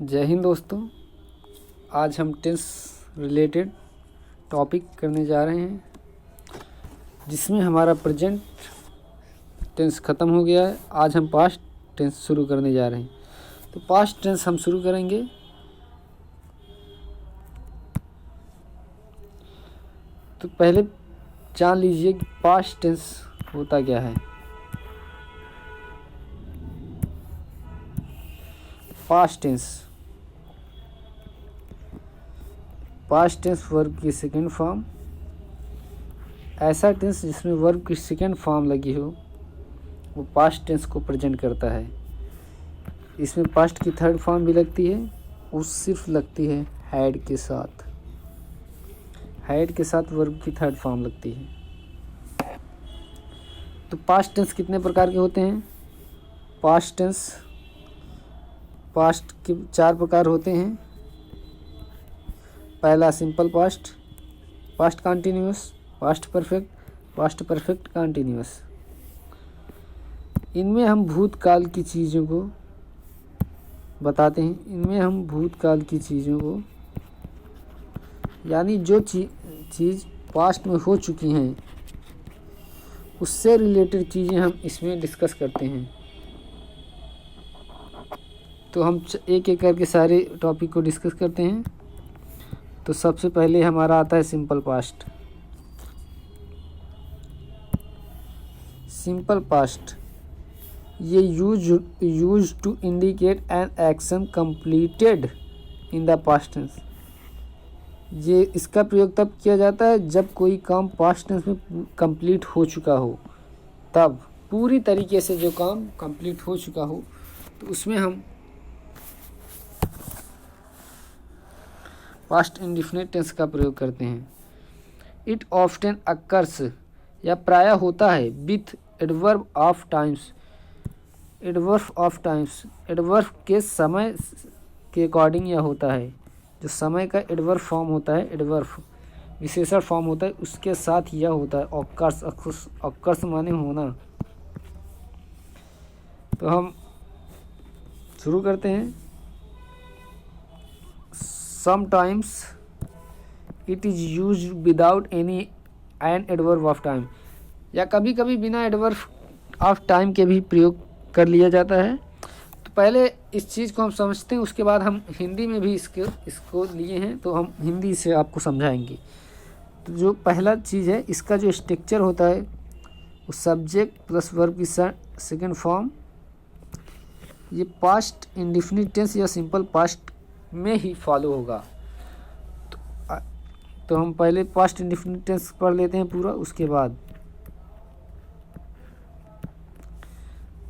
जय हिंद दोस्तों। आज हम टेंस रिलेटेड टॉपिक करने जा रहे हैं, जिसमें हमारा प्रेजेंट टेंस ख़त्म हो गया है। आज हम पास्ट टेंस शुरू करने जा रहे हैं। तो पास्ट टेंस हम शुरू करेंगे। तो पहले जान लीजिए कि पास्ट टेंस होता क्या है। पास्ट टेंस वर्ब की सेकंड फॉर्म। ऐसा टेंस जिसमें वर्ब की सेकंड फॉर्म लगी हो वो पास्ट टेंस को प्रेजेंट करता है। इसमें पास्ट की थर्ड फॉर्म भी लगती है, वो सिर्फ लगती है हैड के साथ। हैड के साथ वर्ब की थर्ड फॉर्म लगती है। तो पास्ट टेंस कितने प्रकार के होते हैं? पास्ट के 4 प्रकार होते हैं। पहला simple past, past continuous, past perfect continuous. इनमें हम भूतकाल की चीज़ों को बताते हैं। यानी जो चीज़ पास्ट में हो चुकी हैं उससे रिलेटेड चीज़ें हम इसमें डिस्कस करते हैं। तो हम एक एक करके सारे टॉपिक को डिस्कस करते हैं। तो सबसे पहले हमारा आता है सिंपल पास्ट। सिंपल पास्ट ये use to indicate an action completed in the past tense. ये इसका प्रयोग तब किया जाता है जब कोई काम पास्ट टेंस में कंप्लीट हो चुका हो। तब पूरी तरीके से जो काम कंप्लीट हो चुका हो तो उसमें हम पास्ट इंडेफिनिट टेंस का प्रयोग करते हैं। इट ऑफ्टन अकर्स या प्रायः होता है with adverb of times. Adverb के समय के अकॉर्डिंग यह होता है। जो समय का एडवर्ब फॉर्म होता है, एडवर्ब विशेषण फॉर्म होता है, उसके साथ यह होता है ऑकर्स माने होना। तो हम शुरू करते हैं। Sometimes it is used without any an adverb of time। या कभी कभी बिना एडवर्ब ऑफ टाइम के भी प्रयोग कर लिया जाता है। तो पहले इस चीज़ को हम समझते हैं, उसके बाद हम हिंदी में भी इसको लिए हैं तो हम हिंदी से आपको समझाएंगे। तो जो पहला चीज़ है, इसका जो स्ट्रक्चर होता है वो सब्जेक्ट प्लस वर्ब की सेकेंड फॉर्म। ये पास्ट इंडेफिनिट टेंस या सिंपल पास्ट में ही फॉलो होगा। तो हम पहले पास्ट इंडेफिनिट टेंस पढ़ लेते हैं पूरा, उसके बाद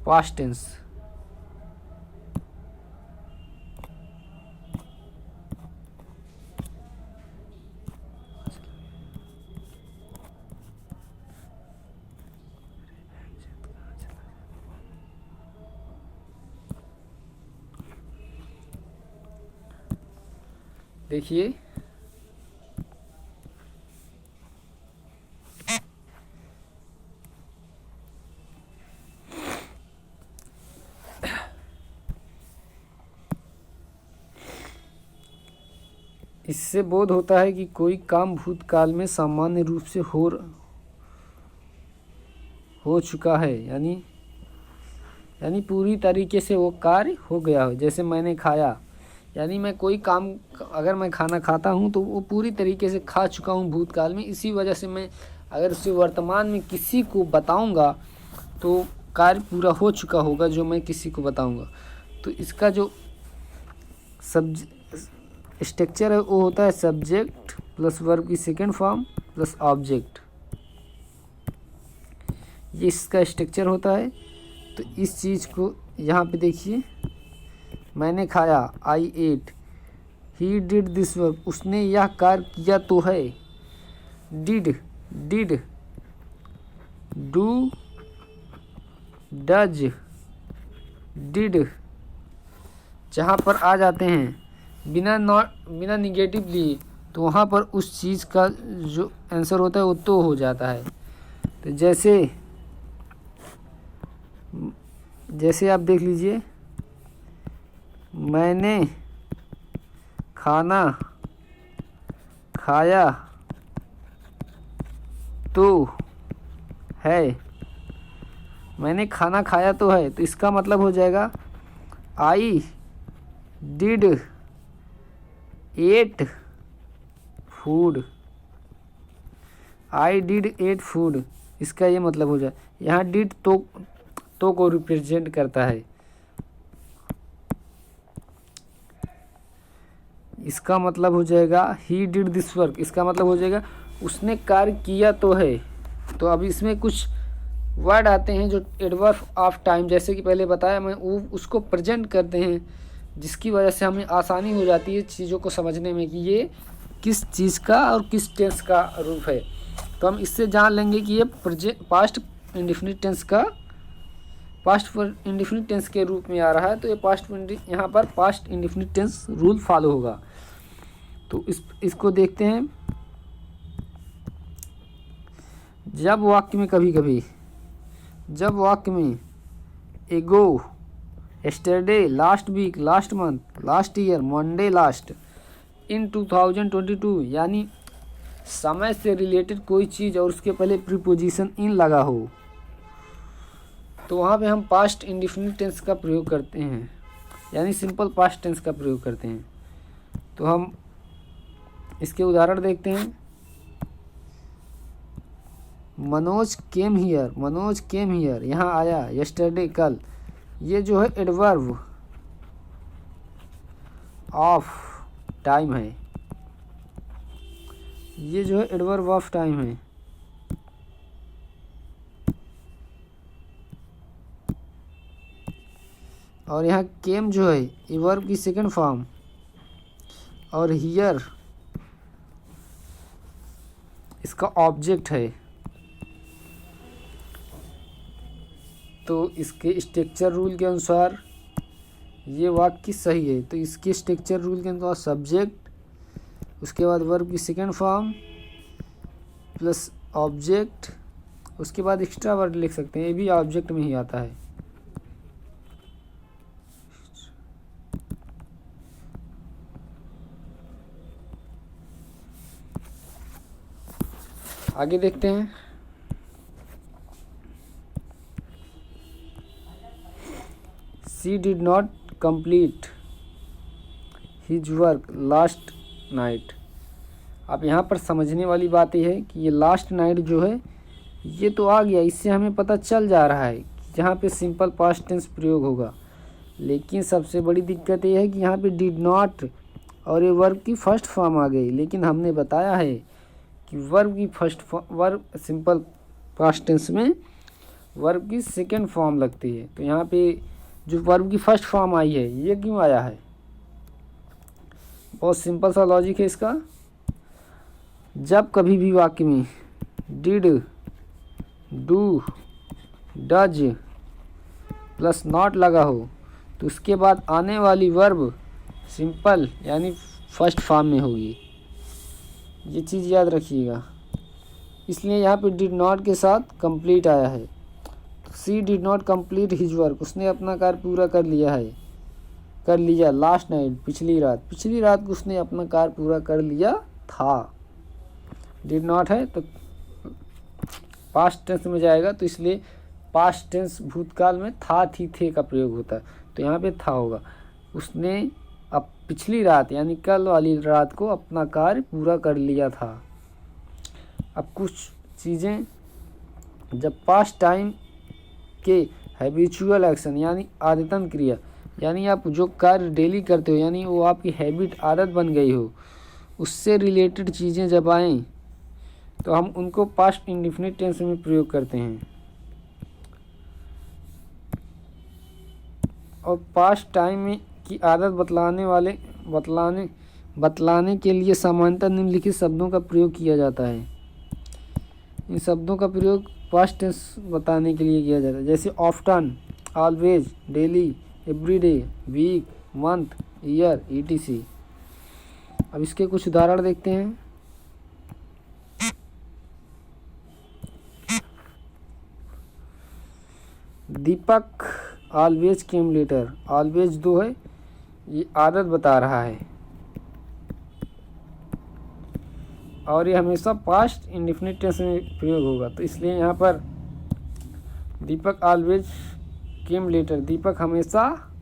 पास्ट टेंस। देखिए, इससे बोध होता है कि कोई काम भूतकाल में सामान्य रूप से हो चुका है, यानी पूरी तरीके से वो कार्य हो गया हो। जैसे मैंने खाया, यानी मैं कोई काम, अगर मैं खाना खाता हूँ तो वो पूरी तरीके से खा चुका हूँ भूतकाल में। इसी वजह से मैं अगर उसे वर्तमान में किसी को बताऊँगा तो कार्य पूरा हो चुका होगा जो मैं किसी को बताऊँगा। तो इसका जो स्ट्रक्चर है वो होता है सब्जेक्ट प्लस वर्ब की सेकेंड फॉर्म प्लस ऑब्जेक्ट। ये इसका स्ट्रक्चर होता है। तो इस चीज़ को यहाँ पे देखिए, मैंने खाया, I ate. He did this work, उसने यह कार्य किया तो है। डिड, डू, डज, डिड जहाँ पर आ जाते हैं बिना निगेटिव लिए, तो वहाँ पर उस चीज़ का जो आंसर होता है वो तो हो जाता है। तो जैसे आप देख लीजिए, मैंने खाना खाया तो है, मैंने खाना खाया तो है, तो इसका मतलब हो जाएगा I did ate food. I did ate food, इसका ये मतलब हो जाए। यहाँ डिड तो को रिप्रेजेंट करता है, इसका मतलब हो जाएगा ही डिड दिस वर्क, इसका मतलब हो जाएगा उसने कार्य किया तो है। तो अब इसमें कुछ वर्ड आते हैं जो एडवर्ब ऑफ टाइम, जैसे कि पहले बताया मैं, वो उसको प्रेजेंट करते हैं, जिसकी वजह से हमें आसानी हो जाती है चीज़ों को समझने में कि ये किस चीज़ का और किस टेंस का रूप है। तो हम इससे जान लेंगे कि ये पास्ट इंडेफिनिट टेंस का पास्ट इंडेफिनिट टेंस के रूप में आ रहा है, तो ये यहाँ पर past indefinite tense rule follow होगा। तो इसको देखते हैं। जब वाक्य में एगो, yesterday, last week, last month, last year, Monday last, in 2022 यानी समय से रिलेटेड कोई चीज़ और उसके पहले प्रीपोजिशन इन लगा हो, तो वहाँ पे हम पास्ट इंडेफिनिट टेंस का प्रयोग करते हैं, यानी सिंपल पास्ट टेंस का प्रयोग करते हैं। तो हम इसके उदाहरण देखते हैं। मनोज केम हियर, यहाँ आया, yesterday कल, ये जो है एडवर्ब ऑफ टाइम है, ये जो है एडवर्ब ऑफ टाइम है। और यहाँ केम जो है ये वर्ब की सेकंड फॉर्म, और हियर इसका ऑब्जेक्ट है। तो इसके स्ट्रक्चर रूल के अनुसार ये वाक्य सही है। तो इसके स्ट्रक्चर रूल के अनुसार सब्जेक्ट, उसके बाद वर्ब की सेकंड फॉर्म प्लस ऑब्जेक्ट, उसके बाद एक्स्ट्रा वर्ड लिख सकते हैं, ये भी ऑब्जेक्ट में ही आता है। आगे देखते हैं। She did not complete his work last night। अब यहाँ पर समझने वाली बात यह है कि ये लास्ट नाइट जो है ये तो आ गया, इससे हमें पता चल जा रहा है कि जहाँ पे सिंपल पास्ट टेंस प्रयोग होगा। लेकिन सबसे बड़ी दिक्कत ये है कि यहाँ पे डिड नॉट और ये वर्ब की फर्स्ट फॉर्म आ गई। लेकिन हमने बताया है कि वर्ब सिंपल पास्ट टेंस में वर्ब की सेकंड फॉर्म लगती है। तो यहाँ पे जो वर्ब की फर्स्ट फॉर्म आई है ये क्यों आया है? बहुत सिंपल सा लॉजिक है इसका। जब कभी भी वाक्य में did, do, does plus not लगा हो तो उसके बाद आने वाली वर्ब सिंपल यानी फर्स्ट फॉर्म में होगी। ये चीज़ याद रखिएगा। इसलिए यहाँ पे डिड नॉट के साथ कंप्लीट आया है। She did not complete his work, उसने अपना कार्य पूरा कर लिया लास्ट नाइट, पिछली रात को उसने अपना कार्य पूरा कर लिया था। डिड नॉट है तो पास्ट टेंस में जाएगा, तो इसलिए पास्ट टेंस भूतकाल में था, थी, थे का प्रयोग होता है। तो यहाँ पे था होगा, उसने अब पिछली रात यानी कल वाली रात को अपना कार्य पूरा कर लिया था। अब कुछ चीज़ें जब पास्ट टाइम के हैबिचुअल एक्शन यानी आदतन क्रिया, यानी आप जो कार्य डेली करते हो यानी वो आपकी हैबिट आदत बन गई हो, उससे रिलेटेड चीज़ें जब आएँ तो हम उनको पास्ट इंडेफिनिट टेंस में प्रयोग करते हैं। और पास्ट टाइम में की आदत बतलाने के लिए सामान्यतः निम्नलिखित शब्दों का प्रयोग किया जाता है। इन शब्दों का प्रयोग पास्ट टेंस बताने के लिए किया जाता है, जैसे often, always, daily, everyday, week, month, year, etc। अब इसके कुछ उदाहरण देखते हैं। Deepak always came later, always 2 है, ये आदत बता रहा है। और ये हमेशा पास्ट इंडेफिनिट टेंस में प्रयोग होगा। तो इसलिए यहाँ पर दीपक ऑलवेज केम लेटर, दीपक हमेशा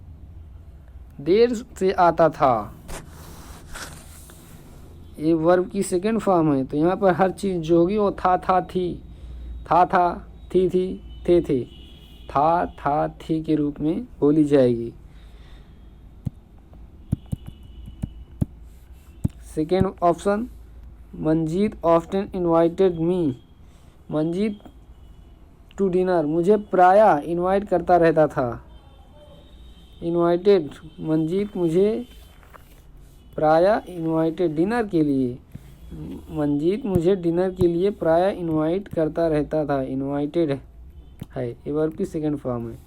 देर से आता था। ये वर्ब की सेकंड फॉर्म है, तो यहाँ पर हर चीज़ जो होगी वो था थी, था थी थे, था थी के रूप में बोली जाएगी। Second option, Manjeet often invited me, Manjeet to dinner, मुझे प्रायः इनवाइट करता रहता था। इनवाइटेड, मंजीत मुझे प्रायः इनवाइटेड डिनर के लिए, मंजीत मुझे डिनर के लिए प्रायः इनवाइट करता रहता था। इनवाइटेड है, ये वर्ब की सेकंड फॉर्म है।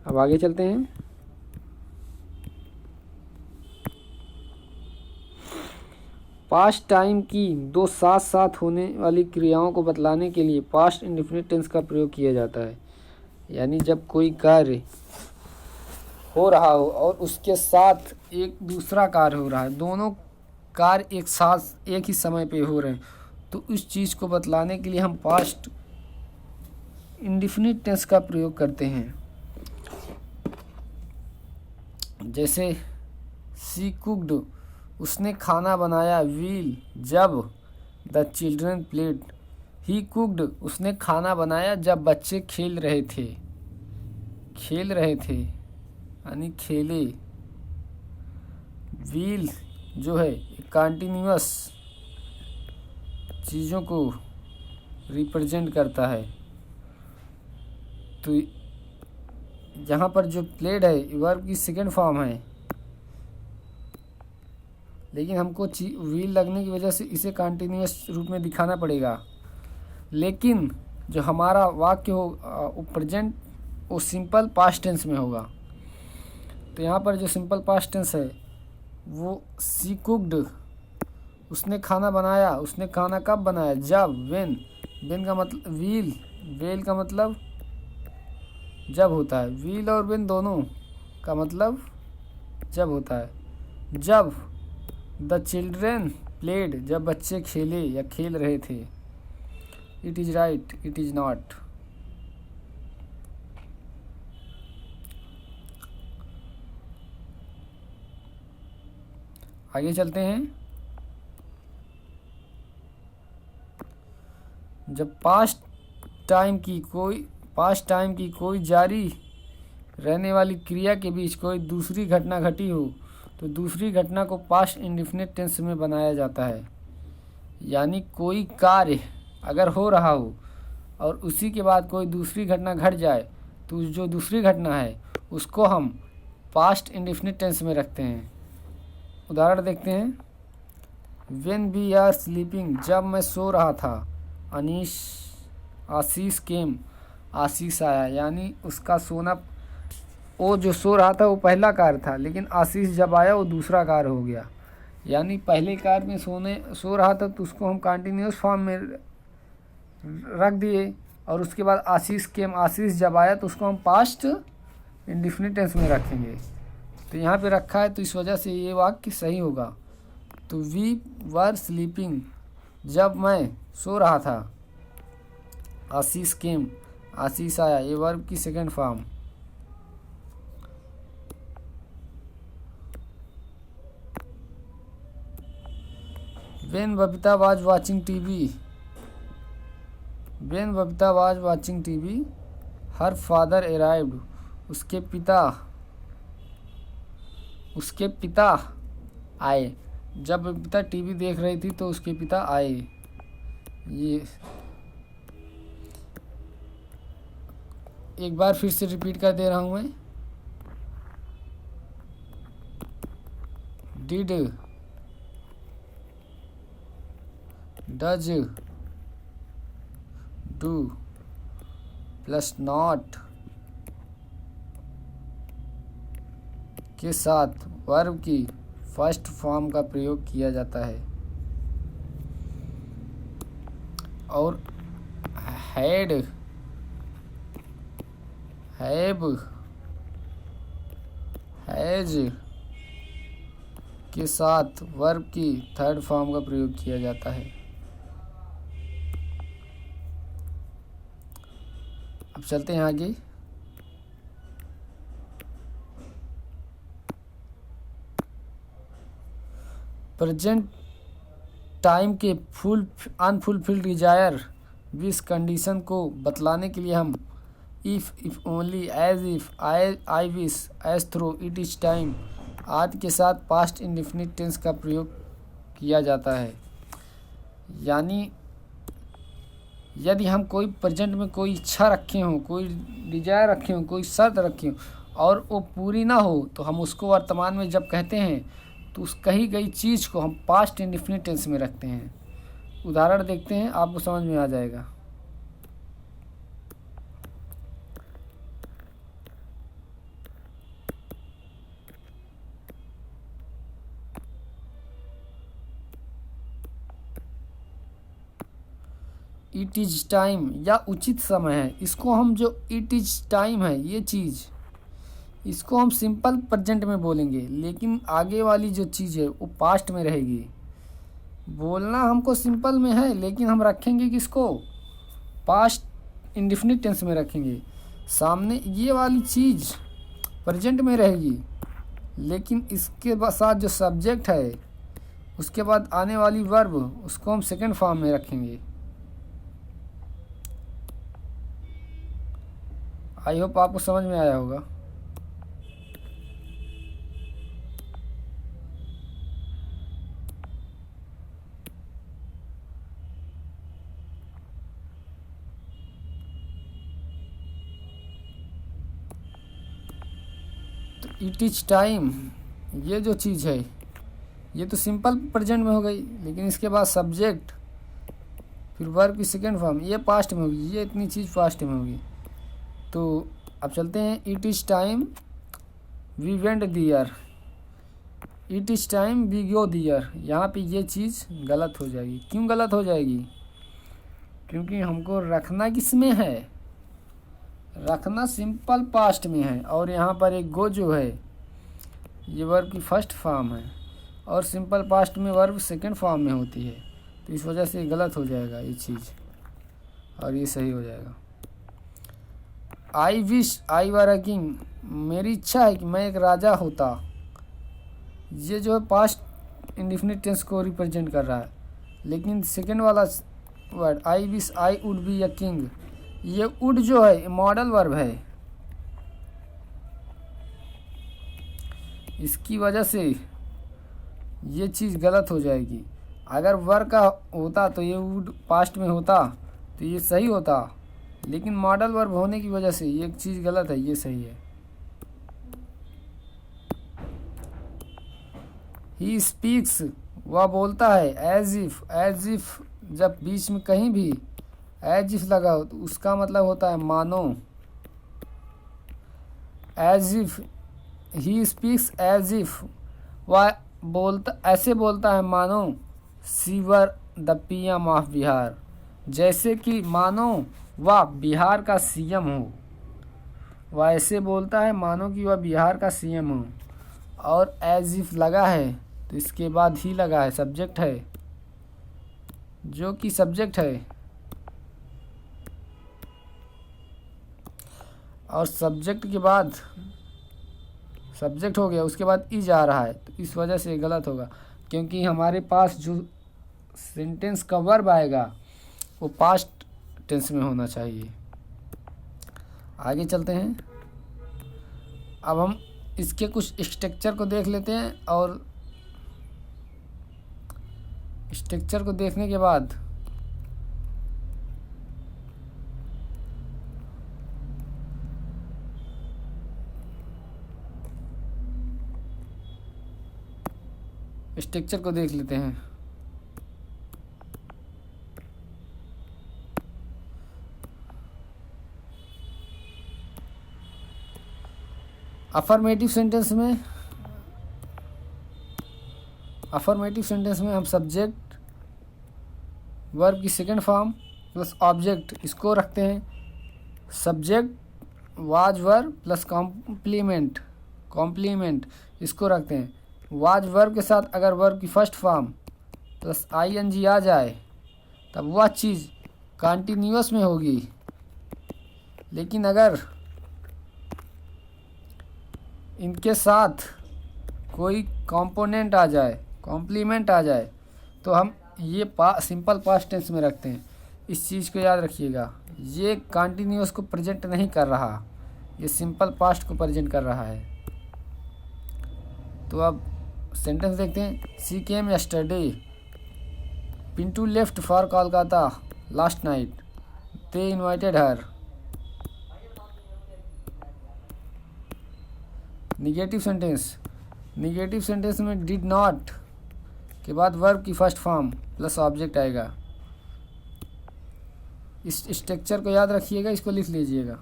अब आगे चलते हैं। पास्ट टाइम की दो साथ साथ होने वाली क्रियाओं को बतलाने के लिए पास्ट इंडेफिनिट टेंस का प्रयोग किया जाता है। यानी जब कोई कार्य हो रहा हो और उसके साथ एक दूसरा कार्य हो रहा है, दोनों कार्य एक साथ एक ही समय पे हो रहे हैं, तो उस चीज़ को बतलाने के लिए हम पास्ट इंडेफिनिट टेंस का प्रयोग करते हैं। जैसे शी कुक्ड, उसने खाना बनाया। विल, जब the children played, he cooked, उसने खाना बनाया जब बच्चे खेल रहे थे यानी खेले। व्हील जो है कंटिन्यूअस चीज़ों को रिप्रेजेंट करता है। तो यहाँ पर जो प्लेड है वर्ब की सेकंड फॉर्म है, लेकिन हमको व्हील लगने की वजह से इसे कंटिन्यूअस रूप में दिखाना पड़ेगा। लेकिन जो हमारा वाक्य हो वो प्रेजेंट, वो सिंपल पास्ट टेंस में होगा। तो यहाँ पर जो सिंपल पास्ट टेंस है वो शी कुक्ड, उसने खाना बनाया। उसने खाना कब बनाया? जब। वेन का मतलब वेल का मतलब जब होता है। व्हील और वेन दोनों का मतलब जब होता है। जब द चिल्ड्रेन प्लेड, जब बच्चे खेले या खेल रहे थे। It is right, it is not. आगे चलते हैं। जब पास्ट टाइम की कोई जारी रहने वाली क्रिया के बीच कोई दूसरी घटना घटी हो तो दूसरी घटना को पास्ट इंडेफिनिट टेंस में बनाया जाता है। यानी कोई कार्य अगर हो रहा हो और उसी के बाद कोई दूसरी घटना घट जाए तो जो दूसरी घटना है उसको हम पास्ट इंडेफिनिट टेंस में रखते हैं। उदाहरण देखते हैं। व्हेन वी आर स्लीपिंग, जब मैं सो रहा था। आशीष केम, आशीष आया। यानी उसका सोना, वो जो सो रहा था वो पहला कार्य था, लेकिन आशीष जब आया वो दूसरा कार्य हो गया। यानी पहले कार्य में सो रहा था तो उसको हम कंटिन्यूअस फॉर्म में रख दिए, और उसके बाद आशीष केम, आशीष जब आया तो उसको हम पास्ट इंडेफिनिट टेंस में रखेंगे। तो यहाँ पे रखा है तो इस वजह से ये वाक्य सही होगा। तो वी वर स्लीपिंग, जब मैं सो रहा था। आशीष केम, आशीष आया। ये वर्ब की second form. When Babita was watching TV, her father arrived. उसके पिता आए। जब बबीता टीवी देख रही थी तो उसके पिता आए। ये एक बार फिर से रिपीट कर दे रहा हूँ मैं। Did, does, do plus not के साथ वर्ब की फर्स्ट फॉर्म का प्रयोग किया जाता है। और हैड, हैव, हैज, के साथ वर्ब की थर्ड फॉर्म का प्रयोग किया जाता है। अब चलते हैं आगे। प्रेजेंट टाइम के full unfulfilled desire wish condition को बतलाने के लिए हम if only, as if, I wish, as though, it is time आदि के साथ पास्ट इंडेफिनिट टेंस का प्रयोग किया जाता है। यानी यदि हम कोई प्रेजेंट में कोई इच्छा रखे हों, कोई डिजायर रखे हों, कोई शर्त रखे हों और वो पूरी ना हो, तो हम उसको वर्तमान में जब कहते हैं तो उस कही गई चीज़ को हम पास्ट इंडेफिनिट टेंस में रखते हैं। उदाहरण देखते हैं, आपको समझ में आ जाएगा। इट इज़ टाइम या उचित समय है, इसको हम जो इट इज़ टाइम है ये चीज़, इसको हम सिंपल प्रेजेंट में बोलेंगे, लेकिन आगे वाली जो चीज़ है वो पास्ट में रहेगी। बोलना हमको सिंपल में है, लेकिन हम रखेंगे किसको, पास्ट इंडेफिनिट टेंस में रखेंगे। सामने ये वाली चीज़ प्रेजेंट में रहेगी, लेकिन इसके साथ जो सब्जेक्ट है उसके बाद आने वाली वर्ब उसको हम सेकंड फॉर्म में रखेंगे। आई होप आपको समझ में आया होगा। तो इट इज टाइम ये जो चीज़ है ये तो सिंपल प्रेजेंट में हो गई, लेकिन इसके बाद सब्जेक्ट फिर वर्ब की सेकेंड फॉर्म ये पास्ट में होगी, ये इतनी चीज़ पास्ट में होगी। तो अब चलते हैं, it is time we went there, it is time we go there. यहाँ पे ये चीज़ गलत हो जाएगी। क्यों गलत हो जाएगी? क्योंकि हमको रखना किस में है, रखना सिंपल पास्ट में है, और यहाँ पर एक गो जो है ये वर्ब की फर्स्ट फॉर्म है और सिंपल पास्ट में वर्ब सेकंड फॉर्म में होती है, तो इस वजह से गलत हो जाएगा ये चीज़ और ये सही हो जाएगा। I wish I were a king, मेरी इच्छा है कि मैं एक राजा होता, ये जो है पास्ट इंडेफिनिट टेंस को रिप्रेजेंट कर रहा है। लेकिन सेकंड वाला word I wish I would be a king, ये वुड जो है मॉडल वर्ब है, इसकी वजह से ये चीज़ गलत हो जाएगी। अगर वर का होता तो ये वुड पास्ट में होता तो ये सही होता, लेकिन मॉडल वर्ब होने की वजह से ये चीज़ गलत है, ये सही है। ही स्पीक्स, वह बोलता है, एज इफ़ जब बीच में कहीं भी एज इफ़ लगा हो तो उसका मतलब होता है मानो। As if, he speaks as if, वह बोलता ऐसे बोलता है मानो she were the PM of Bihar, जैसे कि मानो वह बिहार का सीएम हो। वह ऐसे बोलता है मानो कि वह बिहार का सीएम हो, और एज इफ़ लगा है तो इसके बाद ही लगा है, सब्जेक्ट है, जो कि सब्जेक्ट है, और सब्जेक्ट के बाद सब्जेक्ट हो गया, उसके बाद इज आ रहा है, तो इस वजह से गलत होगा। क्योंकि हमारे पास जो सेंटेंस का वर्ब आएगा वो पास्ट टेंस में होना चाहिए। आगे चलते हैं, अब हम इसके कुछ स्ट्रक्चर को देख लेते हैं, और स्ट्रक्चर को देखने के बाद स्ट्रक्चर को देख लेते हैं। अफर्मेटिव सेंटेंस में हम सब्जेक्ट वर्ब की सेकंड फॉर्म प्लस ऑब्जेक्ट इसको रखते हैं। Subject was verb plus complement इसको रखते हैं। वाज वर्ब के साथ अगर वर्ब की फर्स्ट फॉर्म प्लस ing आ जाए तब वह चीज़ कंटिन्यूअस में होगी। लेकिन अगर इनके साथ कोई कंपोनेंट आ जाए, कॉम्प्लीमेंट आ जाए, तो हम ये सिंपल पास्ट टेंस में रखते हैं। इस चीज़ को याद रखिएगा, ये कंटिन्यूअस को प्रेजेंट नहीं कर रहा, ये सिंपल पास्ट को प्रेजेंट कर रहा है। तो अब सेंटेंस देखते हैं। She came yesterday, Pintu left for Kolkata last night, they invited her. Negative sentence, negative sentence में डिड नॉट के बाद वर्ब की फर्स्ट फॉर्म प्लस ऑब्जेक्ट आएगा। इस स्ट्रक्चर को याद रखिएगा, इसको लिख लीजिएगा।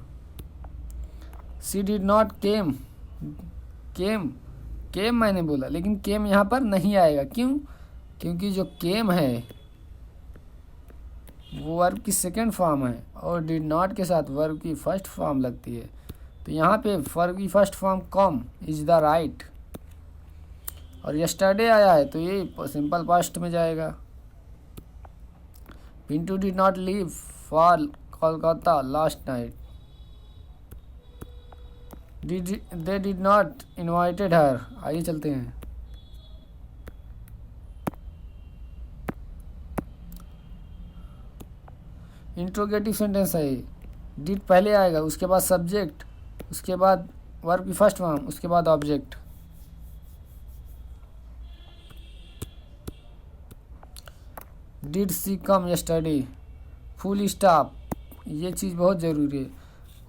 सी डिड नॉट केम, केम केम मैंने बोला, लेकिन केम यहाँ पर नहीं आएगा। क्यों? क्योंकि जो केम है वो वर्ब की सेकंड फॉर्म है और डिड नॉट के साथ वर्ब की फर्स्ट फॉर्म लगती है। तो यहाँ पे वर्ब की first form come is the right, और यस्टरडे आया है तो ये सिंपल पास्ट में जाएगा। Pintu did not leave for Kolkata last night, they did not invited her. आइए चलते हैं। इंट्रोगेटिव सेंटेंस है, डिड पहले आएगा, उसके बाद सब्जेक्ट, उसके बाद वर्ब की फर्स्ट फॉर्म, उसके बाद object. Did she come yesterday, full stop, ये चीज़ बहुत ज़रूरी है।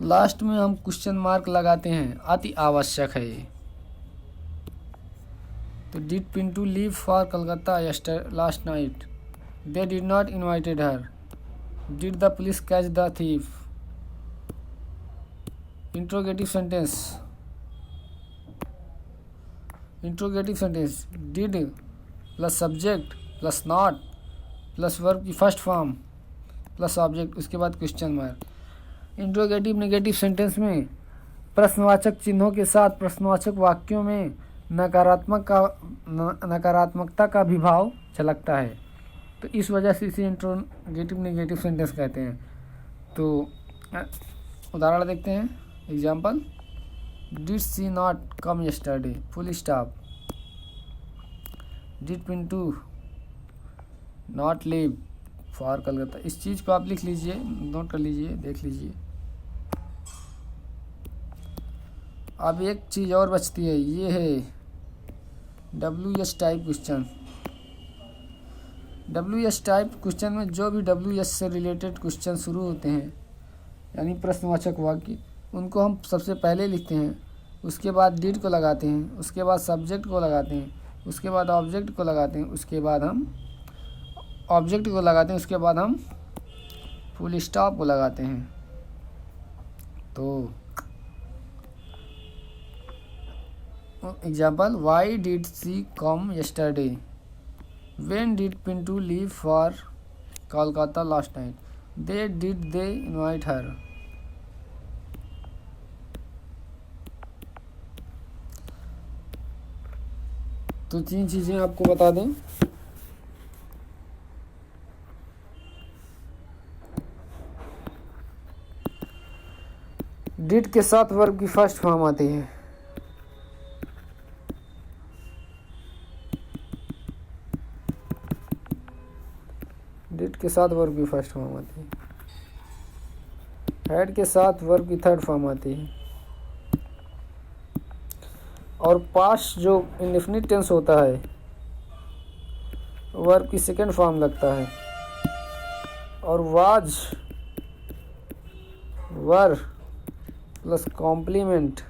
लास्ट में हम क्वेश्चन मार्क लगाते हैं, अति आवश्यक है ये। तो did Pintu leave for Calcutta last night, they did not invited her, did the police catch the thief. Interrogative sentence, interrogative sentence did plus subject plus not plus verb की फर्स्ट फॉर्म प्लस ऑब्जेक्ट, उसके बाद question mark. Interrogative negative sentence में प्रश्नवाचक चिन्हों के साथ प्रश्नवाचक वाक्यों में नकारात्मकता का भी भाव झलकता है, तो इस वजह से इसे इंट्रोगेटिव नेगेटिव सेंटेंस कहते हैं। तो उदाहरण देखते हैं। Example, did she not come yesterday, full stop, did Pintu not leave for Calcutta. इस चीज़ को आप लिख लीजिए, नोट कर लीजिए, देख लीजिए। अब एक चीज़ और बचती है, ये है WS type question. WS type question में जो भी WS से रिलेटेड क्वेश्चन शुरू होते हैं, यानी प्रश्नवाचक वाक्य, उनको हम सबसे पहले लिखते हैं, उसके बाद डिड को लगाते हैं, उसके बाद सब्जेक्ट को लगाते हैं, उसके बाद ऑब्जेक्ट को लगाते हैं, उसके बाद हम ऑब्जेक्ट को लगाते हैं, उसके बाद हम फुल स्टॉप को लगाते हैं। तो example, why did she come yesterday, when did Pintu leave for Kolkata last night, they invite her. तो 3 चीज़ें आपको बता दें। डिड के साथ वर्ब की फर्स्ट फॉर्म आती है, डिड के साथ वर्ब की फर्स्ट फॉर्म आती है, हैड के साथ वर्ब की थर्ड फॉर्म आती है, और पास्ट जो इंडेफिनिट टेंस होता है वर्ब की सेकंड फॉर्म लगता है, और वाज वर प्लस कॉम्प्लीमेंट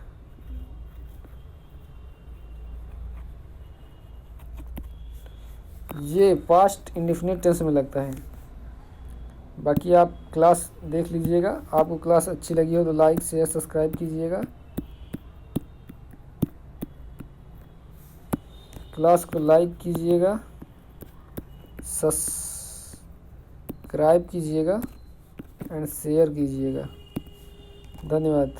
ये पास्ट इंडेफिनिट टेंस में लगता है। बाकी आप क्लास देख लीजिएगा। आपको क्लास अच्छी लगी हो तो लाइक शेयर सब्सक्राइब कीजिएगा। क्लास को लाइक कीजिएगा, सब्सक्राइब कीजिएगा एंड शेयर कीजिएगा। धन्यवाद।